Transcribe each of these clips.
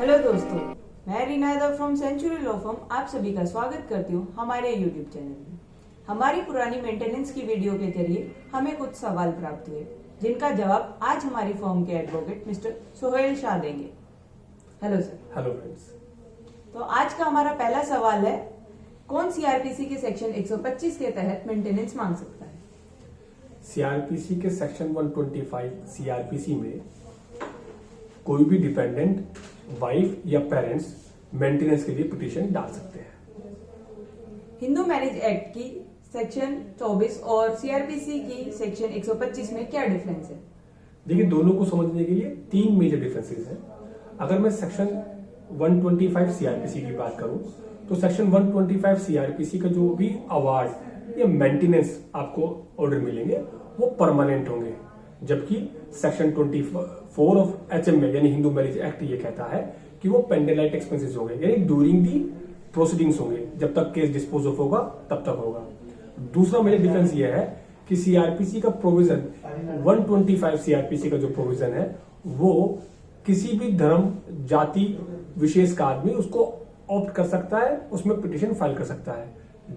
Hello दोस्तों, मैं रीनादा from century law firm आप सभी का स्वागत करती हूँ हमारे यूट्यूब चैनल में। हमारी पुरानी मेंटेनेंस की वीडियो के जरिए हमें कुछ सवाल प्राप्त हुए जिनका जवाब आज हमारी फर्म के एडवोकेट मिस्टर सोहेल शाह देंगे। Hello sir. Hello friends. तो आज का हमारा पहला सवाल है, कौन सीआरपीसी के सेक्शन 125 के तहत मेंटेनेंस मांग सकता है? सीआरपीसी के सेक्शन 125 सीआरपीसी में कोई भी डिपेंडेंट वाइफ या पेरेंट्स मेंटेनेंस के लिए पिटीशन डाल सकते हैं। हिंदू मैरिज एक्ट की सेक्शन 24 और सीआरपीसी की सेक्शन 125 में क्या डिफरेंस है? देखिए, दोनों को समझने के लिए तीन मेजर डिफरेंसेस हैं। अगर मैं सेक्शन 125 सीआरपीसी की बात करूं तो सेक्शन 125 सीआरपीसी का जो भी अवार्ड या मेंटेनेंस आपको ऑर्डर मिलेंगे वो परमानेंट होंगे, जबकि सेक्शन 24 ऑफ एचएमए यानी हिंदू मैरिज एक्ट ये कहता है कि वो पेंडेलाइट एक्सपेंसेस होंगे, यानी ड्यूरिंग दी प्रोसीडिंग्स होंगे, जब तक केस डिस्पोज ऑफ होगा तब तक होगा। दूसरा मेजर डिफरेंस ये है कि सीआरपीसी का प्रोविजन 125 सीआरपीसी का जो प्रोविजन है वो किसी भी धर्म जाति विशेष का आदमी उसको ऑप्ट कर सकता है, उसमें पिटीशन फाइल कर सकता है,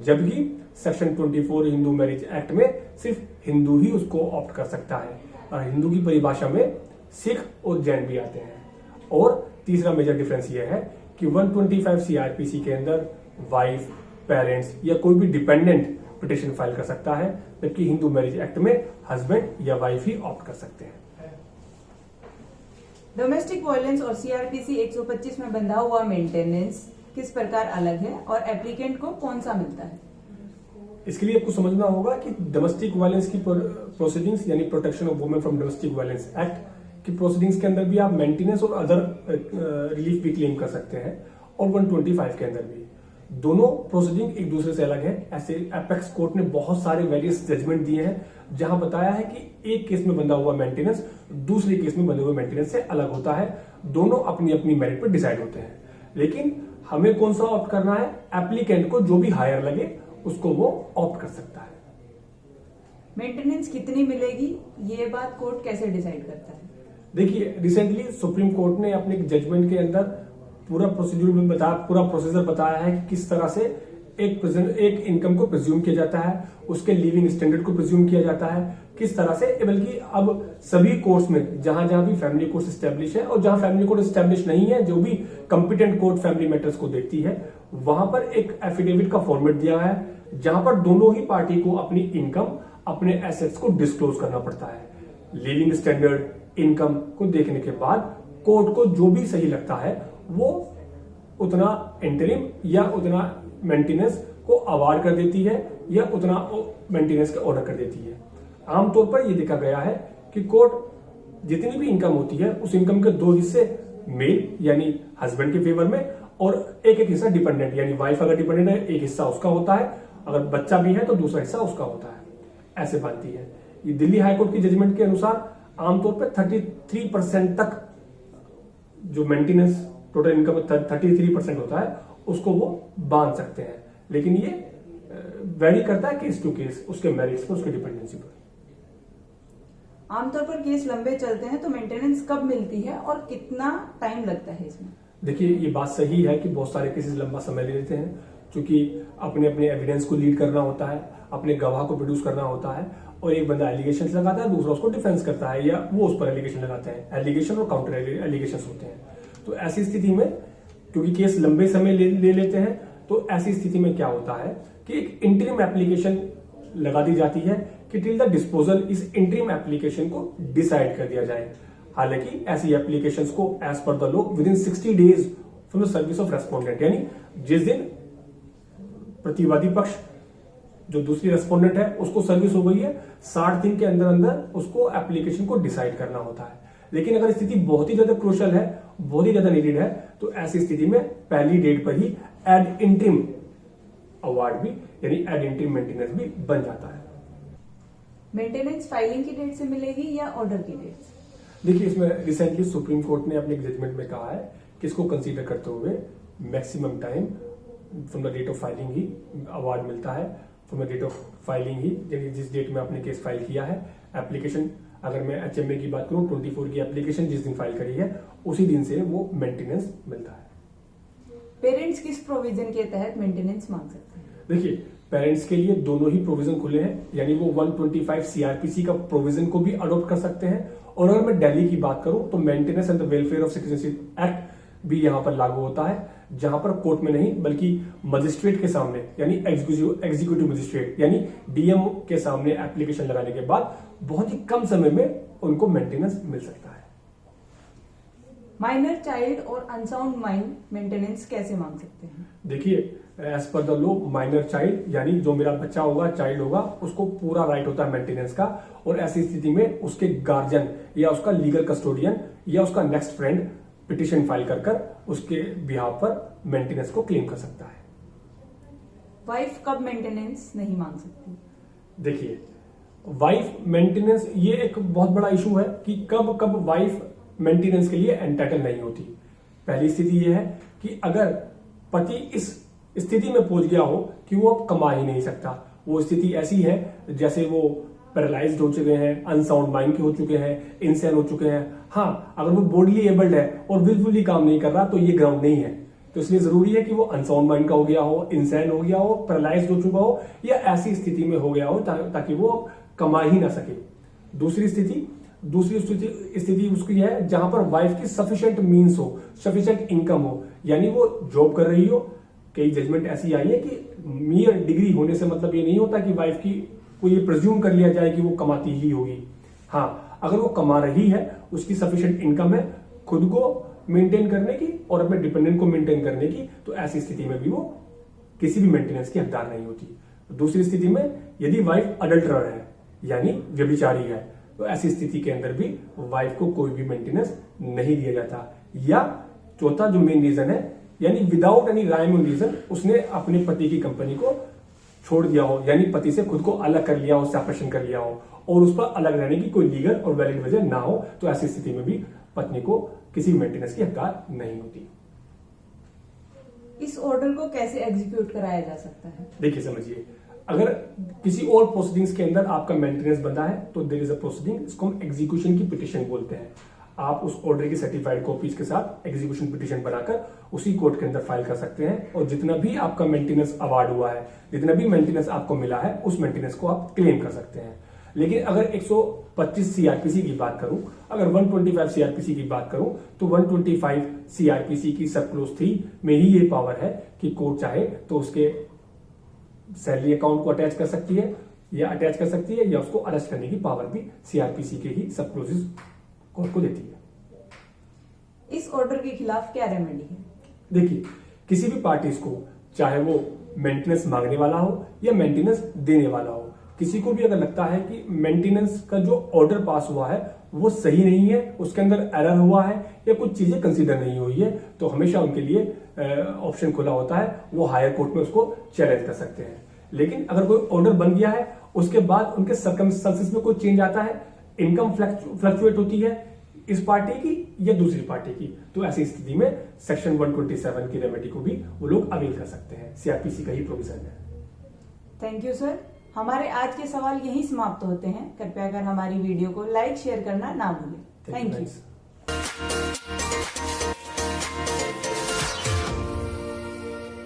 जबकि सेक्शन 24 हिंदू मैरिज एक्ट में सिर्फ हिंदू ही उसको ऑप्ट कर सकता है। और हिंदू की परिभाषा में सिख और जैन भी आते हैं। और तीसरा मेजर डिफरेंस यह है कि 125 सीआरपीसी के अंदर वाइफ, पेरेंट्स या कोई भी डिपेंडेंट पिटीशन फाइल कर सकता है, जबकि हिंदू मैरिज एक्ट में हस्बैंड या वाइफ ही ऑप्ट कर सकते हैं। डोमेस्टिक वायलेंस और सीआरपीसी 125 में बंधा हुआ मेंटेनेंस किस प्रकार अलग है और एप्लीकेंट को कौन सा मिलता है? इसके लिए आपको समझना होगा कि डोमेस्टिक वायलेंस की प्रोसीडिंग्स यानी protection of women from domestic violence act की प्रोसीडिंग्स के अंदर भी आप मेंटेनेंस और अदर रिलीफ भी क्लेम कर सकते हैं, और 125 के अंदर भी। दोनों प्रोसीडिंग एक दूसरे से अलग है। ऐसे एपेक्स कोर्ट ने बहुत सारे वेरियस जजमेंट दिए हैं जहां बताया है कि एक केस में बंधा हुआ मेंटेनेंस दूसरे केस में बंधे हुए मेंटेनेंस से अलग होता है। दोनों अपनी अपनी मेरिट पर डिसाइड होते हैं, लेकिन हमें कौन सा ऑप्ट करना है? एप्लीकेंट को जो भी हायर लगे उसको वो ऑप्ट कर सकता है। मेंटेनेंस कितनी मिलेगी ये बात कोर्ट कैसे डिसाइड करता है? देखिए, रिसेंटली सुप्रीम कोर्ट ने अपने जजमेंट के अंदर पूरा प्रोसीजर बताया है कि किस तरह से एक इनकम को प्रिज्यूम किया जाता है, उसके लिविंग स्टैंडर्ड को प्रिज्यूम किया जाता है, किस तरह से, बल्कि अब सभी कोर्ट्स में जहां जहां भी फैमिली कोर्ट एस्टेब्लिश है और जहां फैमिली कोर्ट एस्टेब्लिश नहीं है, जो भी कंपिटेंट कोर्ट फैमिली मैटर्स को देखती है, वहां पर एक एफिडेविट का फॉर्मेट दिया है जहां पर दोनों ही पार्टी को अपनी इनकम, अपने एसेट्स को डिस्क्लोज करना पड़ता है। लिविंग स्टैंडर्ड, इनकम को देखने के बाद कोर्ट को जो भी सही लगता है वो उतना इंटरिम या उतना मेंटेनेंस को अवार्ड कर देती है या उतना मेंटेनेंस का ऑर्डर कर देती है। आमतौर पर यह देखा गया है कि कोर्ट जितनी भी इनकम होती है उस इनकम के दो हिस्से मेल यानी हस्बैंड के फेवर में और एक हिस्सा डिपेंडेंट यानी वाइफ अगर डिपेंडेंट है एक हिस्सा उसका होता है, अगर बच्चा भी है तो दूसरा हिस्सा उसका होता है, ऐसे बनती है। ये दिल्ली हाईकोर्ट की जजमेंट के अनुसार आमतौर पर 33% तक जो मेंटेनेंस टोटल इनकम 33% होता है उसको वो बांध सकते हैं, लेकिन ये वेरी करता है केस टू केस, उसके मेरिट्स पर, उसके डिपेंडेंसी पर। आमतौर पर केस लंबे चलते हैं तो मेंटेनेंस कब मिलती है और कितना टाइम लगता है इसमें? देखिए, ये बात सही है कि बहुत सारे केसेस लंबा समय ले लेते हैं, क्योंकि अपने अपने एविडेंस को लीड करना होता है, अपने गवाह को प्रोड्यूस करना होता है, और एक बंदा एलिगेशन लगाता है, दूसरा उसको डिफेंस करता है या वो उस पर एलिगेशन लगाते हैं। एलिगेशन और काउंटर एलिगेशन होते हैं। तो ऐसी स्थिति में क्योंकि केस लंबे समय ले लेते हैं, तो ऐसी स्थिति में क्या होता है कि एक इंटरिम एप्लीकेशन लगा दी जाती है कि टिल द डिस्पोजल इस इंटरिम एप्लीकेशन को डिसाइड कर दिया जाए। हालांकि ऐसी एप्लीकेशंस को as per the law within 60 days from the service of respondent, यानी जिस दिन प्रतिवादी पक्ष जो दूसरी रेस्पोंडेंट है उसको सर्विस हो गई है, 60 दिन के अंदर अंदर उसको एप्लीकेशन को डिसाइड करना होता है। लेकिन अगर स्थिति बहुत ही ज्यादा क्रूशियल है, बहुत ही ज्यादा नीडेड है, तो ऐसी स्थिति में पहली डेट पर ही एड इंटरिम अवार्ड भी यानी एड इंटरिम मेंटेनेंस भी बन जाता है। मेंटेनेंस फाइलिंग की डेट से मिलेगी या ऑर्डर की डेट से? देखिए, इसमें रिसेंटली सुप्रीम कोर्ट ने अपने जजमेंट में कहा है कि इसको कंसीडर करते हुए maximum time from the date of filing ही अवार्ड मिलता है। From the date of filing ही, यानी जिस डेट में आपने केस फाइल किया है, एप्लीकेशन अगर मैं HMA की बात करूं 24 की एप्लीकेशन जिस दिन फाइल करी है उसी दिन से वो मेंटेनेंस मिलता है। पेरेंट्स किस प्रोविजन के तहत मेंटेनेंस मांग सकते हैं? देखिए, पेरेंट्स के लिए दोनों ही प्रोविजन खुले हैं, यानी वो 125 CRPC का प्रोविजन को भी अडॉप्ट कर सकते हैं। और अगर मैं दिल्ली की बात करूं तो maintenance and the welfare of citizenship act भी यहां पर लागू होता है, जहां पर कोर्ट में नहीं बल्कि मजिस्ट्रेट के सामने यानी एग्जीक्यूटिव मजिस्ट्रेट यानी DM के सामने एप्लीकेशन लगाने के बाद बहुत ही कम समय में उनको मेंटेनेंस मिल सकता है। माइनर चाइल्ड और अनसाउंड माइंड मेंटेनेंस कैसे मांग सकते हैं? देखिए, as per the law minor child यानी जो मेरा बच्चा होगा, चाइल्ड होगा, उसको पूरा राइट होता है मेंटेनेंस का। और ऐसी स्थिति में उसके गार्जियन या उसका लीगल कस्टोडियन या उसका नेक्स्ट फ्रेंड पिटिशन फाइल कर उसके बिहाफ पर मेंटेनेंस को क्लेम कर सकता है। वाइफ कब मेंटेनेंस नहीं मांग सकती? देखिए, वाइफ मेंटेनेंस ये एक बहुत बड़ा इशू है कि कब कब वाइफ मेंटेनेंस के लिए एंटाइटल नहीं होती। पहली स्थिति यह है कि अगर पति इस स्थिति में पहुंच गया हो कि वो अब कमा ही नहीं सकता, वो स्थिति ऐसी है जैसे वो पैरालाइज्ड हो चुके हैं, अनसाउंड माइंड के हो चुके हैं, इंसैन हो चुके हैं। हाँ, अगर वो बॉडीली एबल्ड है और विजुअली काम नहीं कर रहा तो ये ग्राउंड नहीं है। तो इसलिए जरूरी है कि वो अनसाउंड माइंड का हो गया हो, इंसैन हो गया हो, पैरालाइज्ड हो चुका हो या ऐसी स्थिति में हो गया हो ताकि वो कमा ही ना सके। दूसरी स्थिति उसकी है जहां पर वाइफ की सफिशिएंट मीन्स हो, सफिशिएंट इनकम हो, यानी वो जॉब कर रही हो। कई जजमेंट ऐसी आई है कि मियर डिग्री होने से मतलब ये नहीं होता कि वाइफ की को ये प्रिज्यूम कर लिया जाए कि वो कमाती ही होगी। हाँ, अगर वो कमा रही है, उसकी सफिशिएंट इनकम है खुद को मेंटेन करने की और अपने डिपेंडेंट को मेंटेन करने की, तो ऐसी स्थिति में भी वो किसी भी मेंटेनेंस की हकदार नहीं होती। दूसरी स्थिति में यदि वाइफ अडल्टरर है यानी व्यभिचारी है, तो ऐसी स्थिति के अंदर भी वाइफ को कोई भी मेंटेनेंस नहीं दिया जाता। या चौथा जो मेन रीजन है, यानी विदाउट एनी राइम और रीजन उसने अपने पति की कंपनी को छोड़ दिया हो, यानी पति से खुद को अलग कर लिया हो, सेपरेशन कर लिया हो और उस पर अलग रहने की कोई लीगल और वैलिड वजह ना हो, तो ऐसी स्थिति में भी पत्नी को किसी मेंटेनेंस की हकदार नहीं होती। इस ऑर्डर को कैसे एग्जीक्यूट कराया जा सकता है? देखिए, समझिए, अगर किसी और प्रोसीडिंग्स के अंदर आपका मेंटेनेंस बंधा है तो देयर इज अ प्रोसीडिंग, इसको हम एग्जीक्यूशन की पिटीशन बोलते हैं। आप उस ऑर्डर की सर्टिफाइड कॉपीज के साथ एग्जीक्यूशन पिटीशन बनाकर उसी कोर्ट के अंदर फाइल कर सकते हैं और जितना भी आपका मेंटेनेंस अवार्ड हुआ है, जितना भी मेंटेनेंस आपको मिला है, उस मेंटेनेंस को आप क्लेम कर सकते हैं। लेकिन अगर 125 CRPC की बात करूं, अगर 125 CRPC की बात करूं, तो 125 CRPC की सब क्लोज 3 में ही ये पावर है कि कोर्ट चाहे तो उसके सैलरी अकाउंट को अटैच कर सकती है या उसको अरेस्ट करने की पावर भी CRPC के ही सब क्लोजेस कोर्ट को देती है। इस ऑर्डर के खिलाफ क्या रेमेडी है? देखिए, किसी भी पार्टीज को, चाहे वो मेंटेनेंस मांगने वाला हो या मेंटेनेंस देने वाला हो, किसी को भी अगर लगता है कि मेंटेनेंस का जो ऑर्डर पास हुआ है वो सही नहीं है, उसके अंदर एरर हुआ है या कुछ चीजें कंसीडर नहीं हुई है, तो हमेशा उनके लिए ऑप्शन खुला होता है, वो हायर कोर्ट में उसको चैलेंज कर सकते हैं। लेकिन अगर कोई ऑर्डर बन गया है, उसके बाद उनके सर्कमस्टेंसेस में कोई चेंज आता है, इनकम फ्लक्चुएट होती है इस पार्टी की या दूसरी पार्टी की, तो ऐसी स्थिति में सेक्शन 127 की रेमेडी को भी वो लोग अवेल कर सकते हैं। CRPC का ही प्रोविजन है। Thank you sir. हमारे आज के सवाल यहीं समाप्त होते हैं। कृपया कर हमारी वीडियो को लाइक शेयर करना ना भूलें। Thank you.